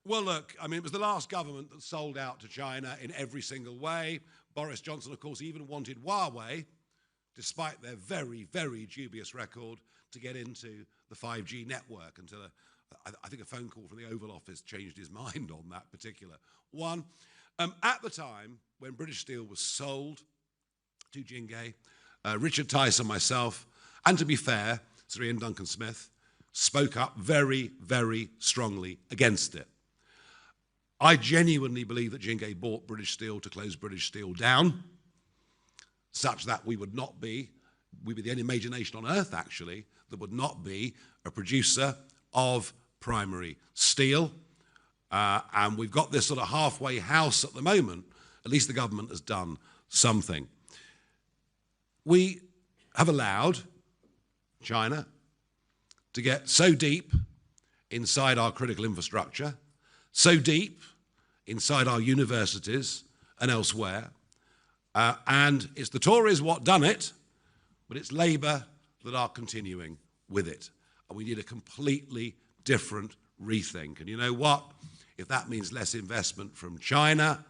Well, look, I mean, it was the last government that sold out to China in every single way. Boris Johnson, of course, even wanted Huawei, despite their very, very dubious record, to get into the 5G network until I think a phone call from the Oval Office changed his mind on that particular one. At the time, when British Steel was sold to Jinghe, Richard Tice and myself, and to be fair, Sir Ian Duncan Smith, spoke up very, very strongly against it. I genuinely believe that Jingke bought British Steel to close British Steel down, such that we'd be the only major nation on earth, actually, that would not be a producer of primary steel. And we've got this sort of halfway house at the moment. At least the government has done something. We have allowed China to get so deep inside our critical infrastructure, so deep inside our universities and elsewhere. And it's the Tories what done it, but it's Labour that are continuing with it. And we need a completely different rethink. And you know what? If that means less investment from China,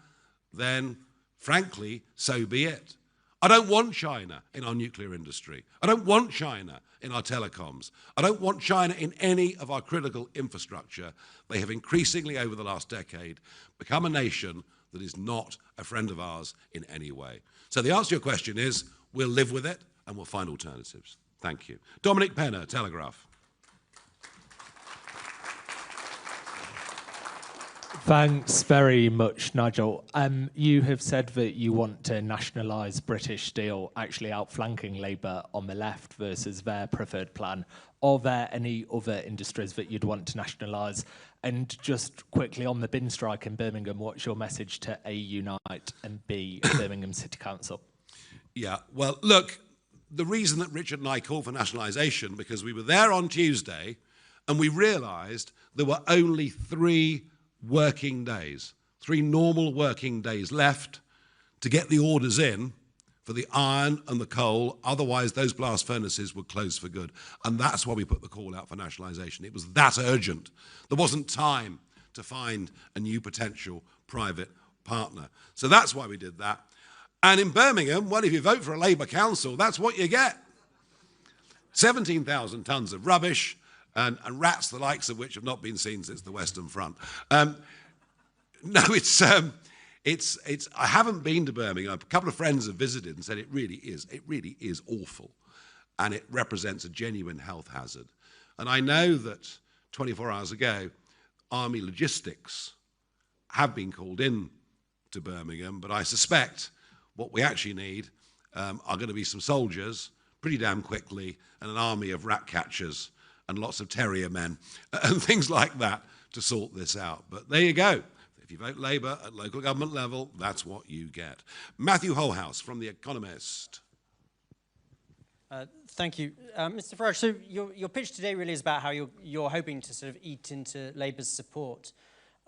then frankly, so be it. I don't want China in our nuclear industry. I don't want China in our telecoms. I don't want China in any of our critical infrastructure. They have increasingly, over the last decade, become a nation that is not a friend of ours in any way. So the answer to your question is, we'll live with it and we'll find alternatives. Thank you. Dominic Penner, Telegraph. Thanks very much, Nigel. You have said that you want to nationalise British Steel, actually outflanking Labour on the left versus their preferred plan. Are there any other industries that you'd want to nationalise? And just quickly on the bin strike in Birmingham, what's your message to A, Unite, and B, Birmingham City Council? Yeah, well, look, the reason that Richard and I called for nationalisation, because we were there on Tuesday and we realised there were only 3 working days, 3 normal working days left to get the orders in for the iron and the coal. Otherwise, those blast furnaces would close for good. And that's why we put the call out for nationalisation. It was that urgent. There wasn't time to find a new potential private partner. So that's why we did that. And in Birmingham, well, if you vote for a Labour council, that's what you get. 17,000 tonnes of rubbish, and rats the likes of which have not been seen since the Western Front. No, I haven't been to Birmingham. A couple of friends have visited and said it really is awful, and it represents a genuine health hazard. And I know that 24 hours ago, Army logistics have been called in to Birmingham, but I suspect what we actually need are going to be some soldiers pretty damn quickly and an army of rat catchers and lots of terrier men and things like that to sort this out. But there you go. If you vote Labour at local government level, that's what you get. Matthew Holhouse from The Economist. Thank you. Mr. Farage, so your pitch today really is about how you're hoping to sort of eat into Labour's support.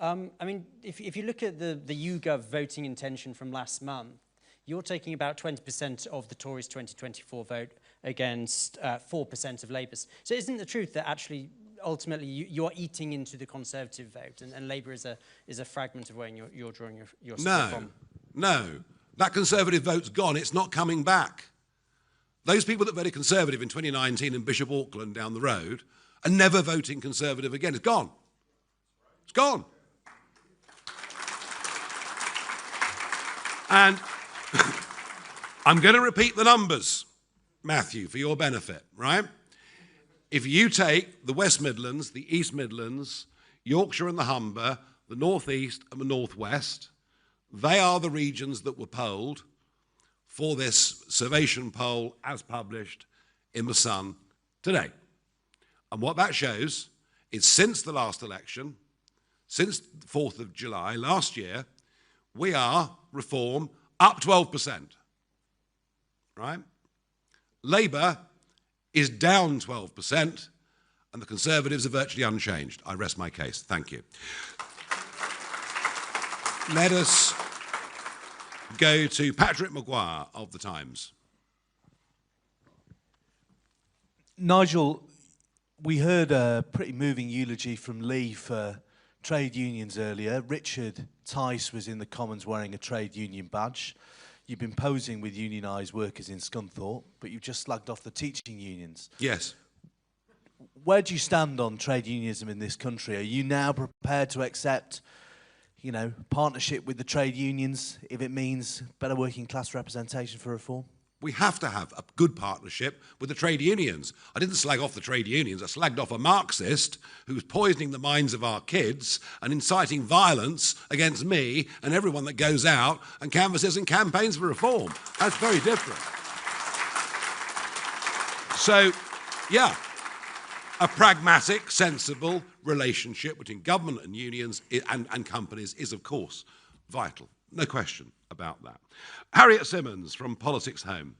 I mean, if you look at the YouGov voting intention from last month, you're taking about 20% of the Tories' 2024 vote against 4% of Labour's. So isn't the truth that actually, ultimately, you're eating into the Conservative vote, and Labour is a fragment of where you're drawing your support from? No. That Conservative vote's gone. It's not coming back. Those people that voted Conservative in 2019 in Bishop Auckland down the road are never voting Conservative again. It's gone. It's gone. And I'm going to repeat the numbers, Matthew, for your benefit, right? If you take the West Midlands, the East Midlands, Yorkshire and the Humber, the North East and the North West, they are the regions that were polled for this Survation poll as published in The Sun today. And what that shows is since the last election, since the 4th of July last year, we are, Reform, up 12%, right? Labour is down 12%, and the Conservatives are virtually unchanged. I rest my case. Thank you. Let us go to Patrick Maguire of The Times. Nigel, we heard a pretty moving eulogy from Lee for trade unions earlier. Richard Tice was in the Commons wearing a trade union badge. You've been posing with unionised workers in Scunthorpe, but you've just slagged off the teaching unions. Yes. Where do you stand on trade unionism in this country? Are you now prepared to accept, you know, partnership with the trade unions if it means better working class representation for reform? We have to have a good partnership with the trade unions. I didn't slag off the trade unions, I slagged off a Marxist who's poisoning the minds of our kids and inciting violence against me and everyone that goes out and canvasses and campaigns for reform. That's very different. So, yeah, a pragmatic, sensible relationship between government and unions and companies is, of course, vital. No question about that. Harriet Simmons from Politics Home.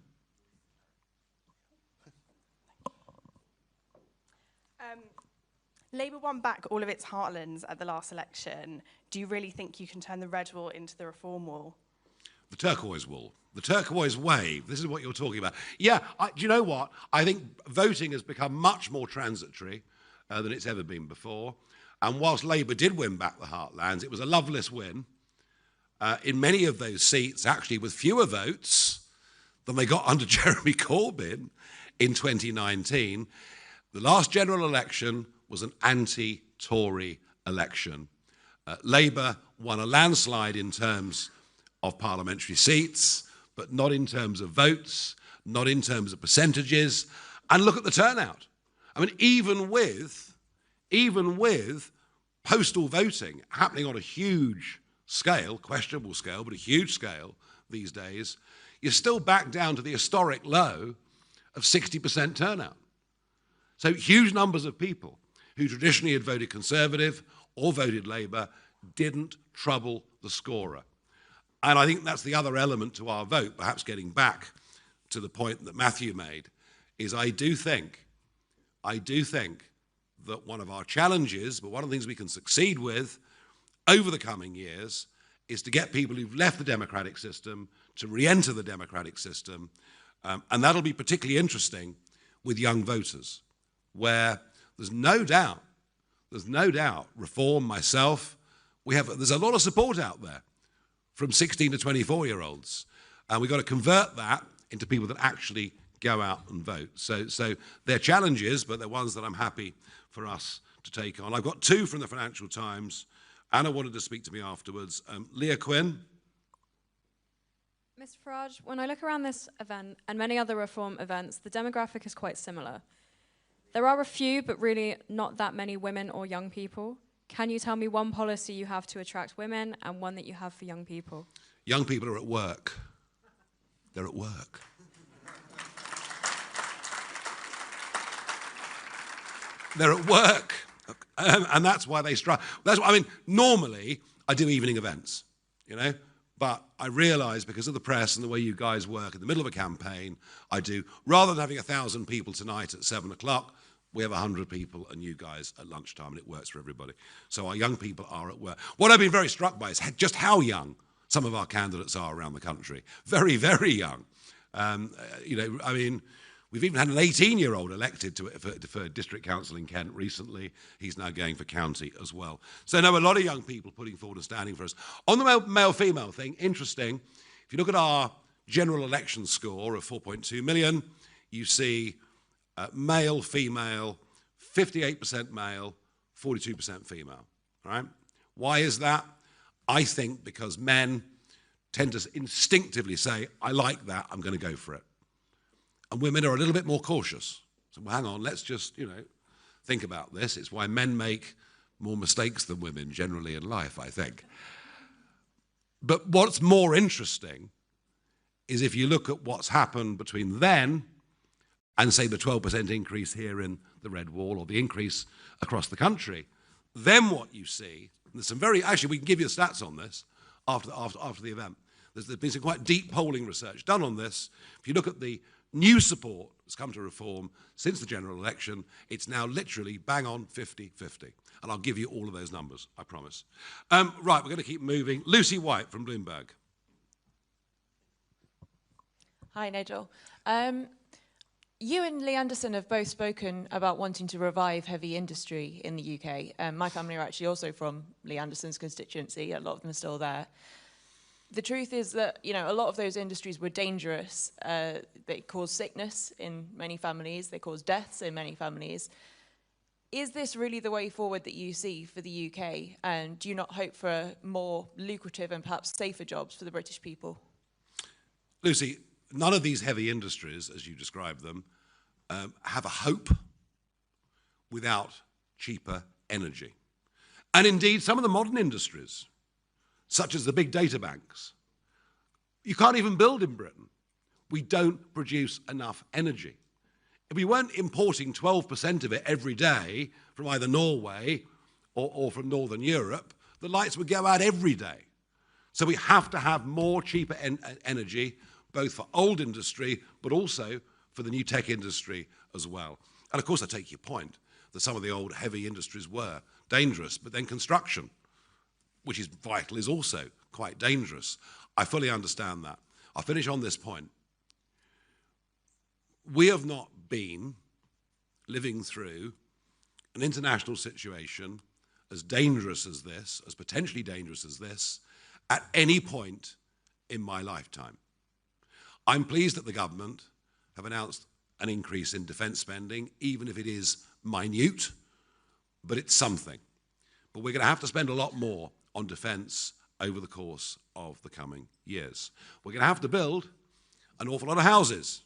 Labour won back all of its heartlands at the last election. Do you really think you can turn the red wall into the reform wall? The turquoise wall. The turquoise wave. This is what you're talking about. Yeah, do you know what? I think voting has become much more transitory than it's ever been before. And whilst Labour did win back the heartlands, it was a loveless win. In many of those seats, actually with fewer votes than they got under Jeremy Corbyn in 2019. The last general election was an anti-Tory election. Labour won a landslide in terms of parliamentary seats, but not in terms of votes, not in terms of percentages. And look at the turnout. I mean, even with postal voting happening on a huge scale, questionable scale, but a huge scale these days, you're still back down to the historic low of 60% turnout. So huge numbers of people who traditionally had voted Conservative or voted Labour didn't trouble the scorer. And I think that's the other element to our vote, perhaps getting back to the point that Matthew made, is I do think that one of our challenges, but one of the things we can succeed with over the coming years, is to get people who've left the democratic system to re-enter the democratic system. And that'll be particularly interesting with young voters, where there's no doubt, Reform, myself, there's a lot of support out there from 16 to 24-year-olds. And we've got to convert that into people that actually go out and vote. So they're challenges, but they're ones that I'm happy for us to take on. I've got two from the Financial Times. Anna wanted to speak to me afterwards. Leah Quinn. Mr. Farage, when I look around this event and many other reform events, the demographic is quite similar. There are a few, but really not that many women or young people. Can you tell me one policy you have to attract women and one that you have for young people? Young people are at work. They're at work. They're at work. And that's why they strike. Normally, I do evening events, but I realise because of the press and the way you guys work in the middle of a campaign, rather than having 1,000 people tonight at 7 o'clock, we have 100 people and you guys at lunchtime, and it works for everybody. So our young people are at work. What I've been very struck by is just how young some of our candidates are around the country. Very, very young. We've even had an 18-year-old elected for district council in Kent recently. He's now going for county as well. So no, a lot of young people putting forward and standing for us. On the male-female thing, interesting. If you look at our general election score of 4.2 million, you see male, female, 58% male, 42% female. All right? Why is that? I think because men tend to instinctively say, I like that, I'm going to go for it. And women are a little bit more cautious. So hang on, let's just, think about this. It's why men make more mistakes than women generally in life, I think. But what's more interesting is if you look at what's happened between then and, say, the 12% increase here in the Red Wall or the increase across the country, then what you see, and there's some actually, we can give you the stats on this after the event. There's been some quite deep polling research done on this. If you look at the new support that's come to reform since the general election, it's now literally bang on 50-50. And I'll give you all of those numbers, I promise. Right, we're going to keep moving. Lucy White from Bloomberg. Hi, Nigel. You and Lee Anderson have both spoken about wanting to revive heavy industry in the UK. My family are actually also from Lee Anderson's constituency. A lot of them are still there. The truth is that, a lot of those industries were dangerous. They caused sickness in many families. They caused deaths in many families. Is this really the way forward that you see for the UK? And do you not hope for more lucrative and perhaps safer jobs for the British people? Lucy, none of these heavy industries, as you describe them, have a hope without cheaper energy. And indeed, some of the modern industries, such as the big data banks, you can't even build in Britain. We don't produce enough energy. If we weren't importing 12% of it every day from either Norway or from Northern Europe, the lights would go out every day. So we have to have more cheaper energy, both for old industry, but also for the new tech industry as well. And of course, I take your point that some of the old heavy industries were dangerous, but then construction, which is vital, is also quite dangerous. I fully understand that. I'll finish on this point. We have not been living through an international situation as dangerous as this, as potentially dangerous as this, at any point in my lifetime. I'm pleased that the government have announced an increase in defence spending, even if it is minute, but it's something. But we're going to have to spend a lot more on defence over the course of the coming years. We're going to have to build an awful lot of houses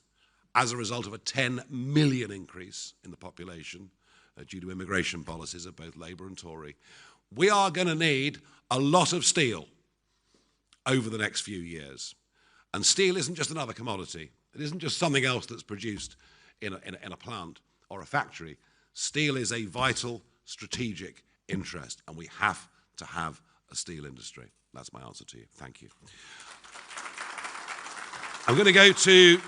as a result of a 10 million increase in the population due to immigration policies of both Labour and Tory. We are going to need a lot of steel over the next few years. And steel isn't just another commodity. It isn't just something else that's produced in a plant or a factory. Steel is a vital strategic interest, and we have to have a steel industry. That's my answer to you. Thank you. I'm going to go to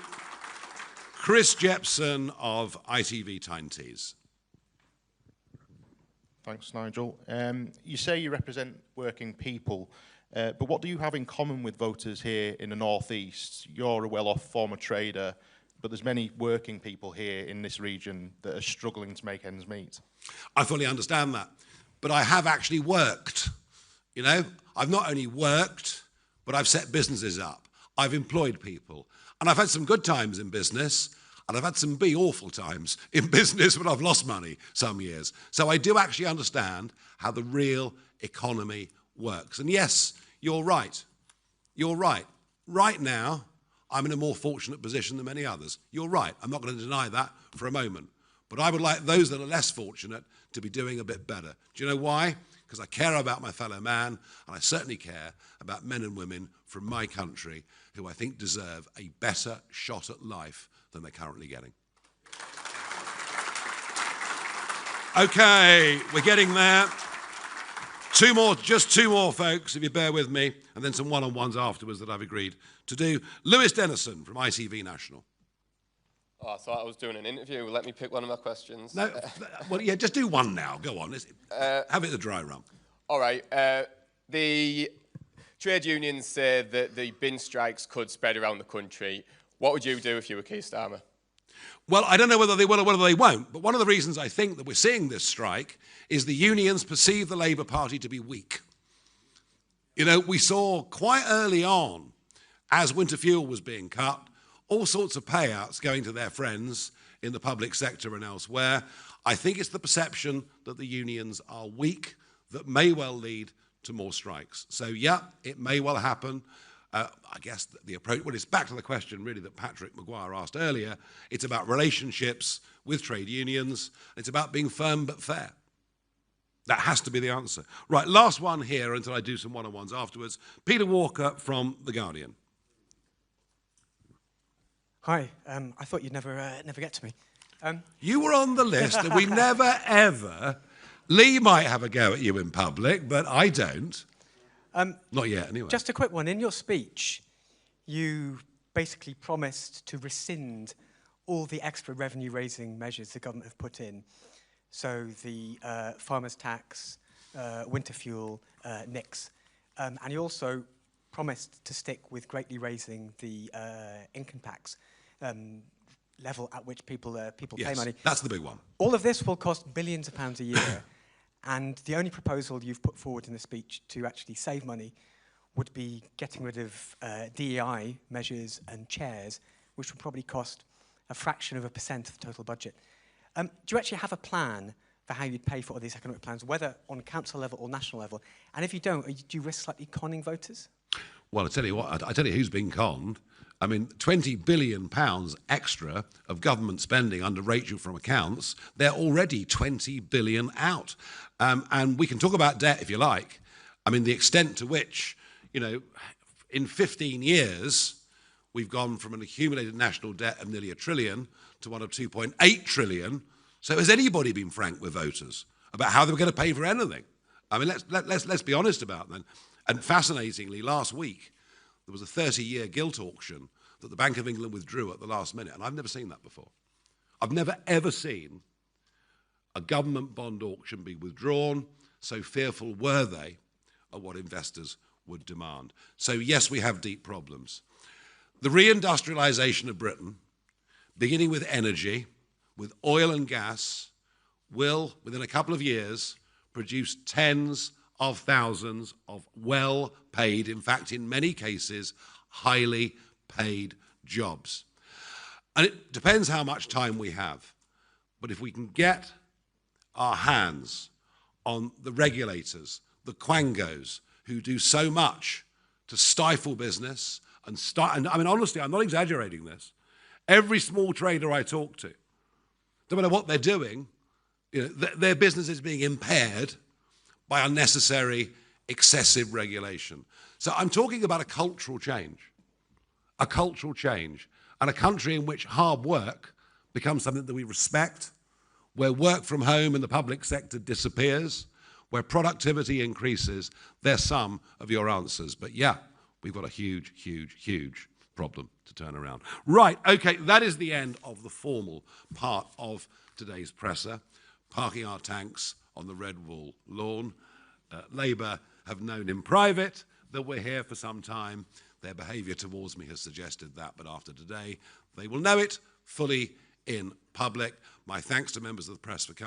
Chris Jepson of ITV Tyne Tees. Thanks, Nigel. You say you represent working people, but what do you have in common with voters here in the North East? You're a well-off former trader, but there's many working people here in this region that are struggling to make ends meet. I fully understand that, but I have actually worked. You know, I've not only worked, but I've set businesses up. I've employed people, and I've had some good times in business, and I've had some awful times in business when I've lost money some years. So I do actually understand how the real economy works. And yes, you're right. You're right. Right now, I'm in a more fortunate position than many others. You're right. I'm not going to deny that for a moment. But I would like those that are less fortunate to be doing a bit better. Do you know why? Because I care about my fellow man, and I certainly care about men and women from my country who I think deserve a better shot at life than they're currently getting. Okay, we're getting there. Just two more, folks, if you bear with me, and then some one-on-ones afterwards that I've agreed to do. Lewis Dennison from ITV National. Oh, I thought I was doing an interview. Let me pick one of my questions. No, well, yeah, just do one now. Go on. Have it a dry run. All right. The trade unions say that the bin strikes could spread around the country. What would you do if you were Keir Starmer? Well, I don't know whether they will or whether they won't, but one of the reasons I think that we're seeing this strike is the unions perceive the Labour Party to be weak. You know, we saw quite early on, as winter fuel was being cut, all sorts of payouts going to their friends in the public sector and elsewhere. I think it's the perception that the unions are weak that may well lead to more strikes. So, yeah, it may well happen. I guess the approach, well, it's back to the question really that Patrick Maguire asked earlier. It's about relationships with trade unions. It's about being firm but fair. That has to be the answer. Right, last one here until I do some one-on-ones afterwards. Peter Walker from The Guardian. Hi, I thought you'd never get to me. You were on the list, and we never, ever... Lee might have a go at you in public, but I don't. Not yet, anyway. Just a quick one. In your speech, you basically promised to rescind all the extra revenue-raising measures the government have put in. So the farmers' tax, winter fuel, NICs. And you also promised to stick with greatly raising the income tax level at which people pay money. That's the big one. All of this will cost billions of pounds a year. And the only proposal you've put forward in the speech to actually save money would be getting rid of DEI measures and chairs, which would probably cost a fraction of a percent of the total budget. Do you actually have a plan for how you'd pay for all these economic plans, whether on council level or national level? And if you don't, do you risk slightly conning voters? Well, I tell you what, I tell you who's been conned. I mean, £20 billion extra of government spending under Rachel from accounts, they're already 20 billion out. And we can talk about debt if you like. I mean, the extent to which, you know, in 15 years, we've gone from an accumulated national debt of nearly £1 trillion to one of 2.8 trillion. So has anybody been frank with voters about how they were going to pay for anything? I mean, let's be honest about that. And fascinatingly, last week, there was a 30-year gilt auction that the Bank of England withdrew at the last minute, and I've never seen that before. I've never, ever seen a government bond auction be withdrawn, so fearful were they of what investors would demand. So yes, we have deep problems. The reindustrialization of Britain, beginning with energy, with oil and gas, will, within a couple of years, produce tens of thousands of well-paid, in fact, in many cases, highly paid jobs. And it depends how much time we have. But if we can get our hands on the regulators, the quangos, who do so much to stifle business and I mean, honestly, I'm not exaggerating this. Every small trader I talk to, no matter what they're doing, you know, their business is being impaired by unnecessary, excessive regulation. So I'm talking about a cultural change, and a country in which hard work becomes something that we respect, where work from home in the public sector disappears, where productivity increases. They're some of your answers. But yeah, we've got a huge, huge, huge problem to turn around. Right, okay, that is the end of the formal part of today's presser, parking our tanks on the Red Wall lawn. Labour have known in private that we're here for some time. Their behaviour towards me has suggested that, but after today, they will know it fully in public. My thanks to members of the press for coming.